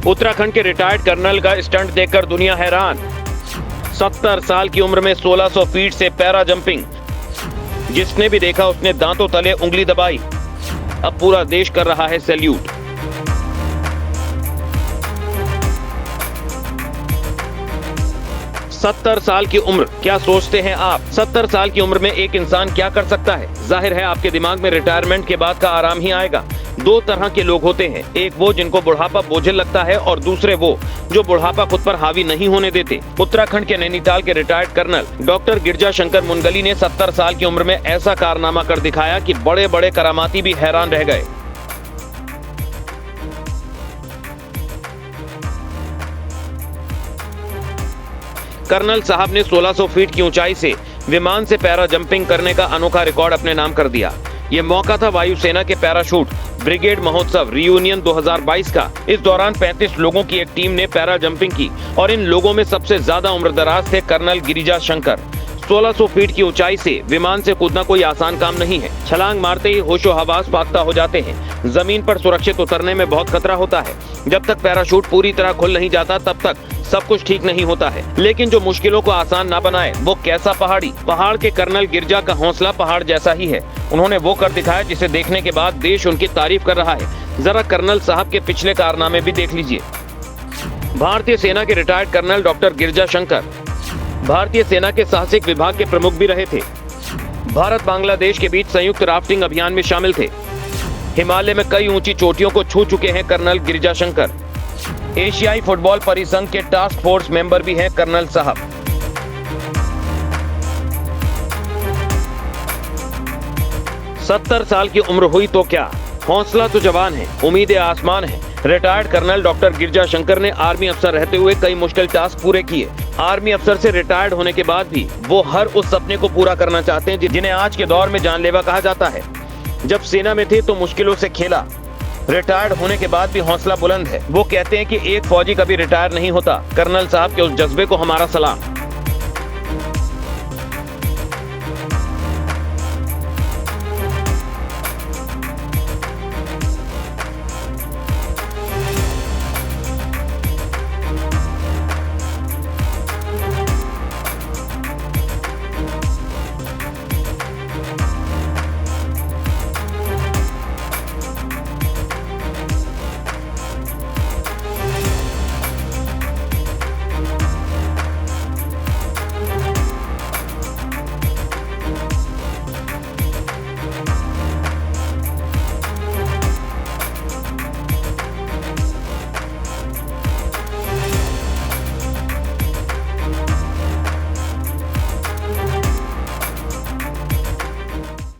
उत्तराखंड के retired colonel का stunt देखकर दुनिया हैरान। 70 साल की उम्र में 1600 फीट से पैरा जंपिंग। जिसने भी देखा उसने दांतों तले उंगली दबाई। अब पूरा देश कर रहा है सैल्यूट। सत्तर साल की उम्र, क्या सोचते हैं आप? 70 साल की उम्र में एक इंसान क्या कर सकता है? जाहिर है आपके दिमाग में रिटायरमेंट के बाद का आराम ही आएगा। दो तरह के लोग होते हैं, एक वो जिनको बुढ़ापा बोझिल लगता है और दूसरे वो जो बुढ़ापा खुद पर हावी नहीं होने देते। उत्तराखंड के नैनीताल के रिटायर्ड कर्नल डॉक्टर गिरजा शंकर मुनगली ने 70 साल की उम्र में ऐसा कारनामा कर दिखाया कि बड़े बड़े करामाती भी हैरान रह गए। कर्नल साहब ने 1600 फीट की ऊंचाई से विमान से पैरा जंपिंग करने का अनोखा रिकॉर्ड अपने नाम कर दिया। ये मौका था वायुसेना के पैराशूट ब्रिगेड महोत्सव रियूनियन 2022 का। इस दौरान 35 लोगों की एक टीम ने पैरा जंपिंग की और इन लोगों में सबसे ज्यादा उम्रदराज थे कर्नल गिरिजा शंकर। 1600 फीट की ऊंचाई से विमान से कूदना कोई आसान काम नहीं है। छलांग मारते ही होशो हवास फाख्ता हो जाते हैं। जमीन पर सुरक्षित उतरने में बहुत खतरा होता है। जब तक पैराशूट पूरी तरह खुल नहीं जाता तब तक सब कुछ ठीक नहीं होता है। लेकिन जो मुश्किलों को आसान ना बनाए वो कैसा पहाड़ी। पहाड़ के कर्नल गिरजा का हौसला पहाड़ जैसा ही है। उन्होंने वो कर दिखाया जिसे देखने के बाद देश उनकी तारीफ कर रहा है। जरा कर्नल साहब के पिछले कारनामे भी देख लीजिए। भारतीय सेना के रिटायर्ड कर्नल डॉक्टर गिरजा शंकर भारतीय सेना के साहसिक विभाग के प्रमुख भी रहे थे। भारत बांग्लादेश के बीच संयुक्त राफ्टिंग अभियान में शामिल थे। हिमालय में कई ऊंची चोटियों को छू चुके हैं कर्नल गिरजा शंकर। एशियाई फुटबॉल परिसंघ के टास्क फोर्स मेंबर भी हैं कर्नल साहब। सत्तर साल की उम्र हुई तो क्या, हौसला तो जवान है, उम्मीदें आसमान है। रिटायर्ड कर्नल डॉक्टर गिरजा शंकर ने आर्मी अफसर रहते हुए कई मुश्किल टास्क पूरे किए। आर्मी अफसर से रिटायर्ड होने के बाद भी वो हर उस सपने को पूरा करना चाहते हैं जिन्हें आज के दौर में जानलेवा कहा जाता है। जब सेना में थे तो मुश्किलों से खेला, रिटायर्ड होने के बाद भी हौसला बुलंद है। वो कहते हैं कि एक फौजी कभी रिटायर नहीं होता। कर्नल साहब के उस जज्बे को हमारा सलाम।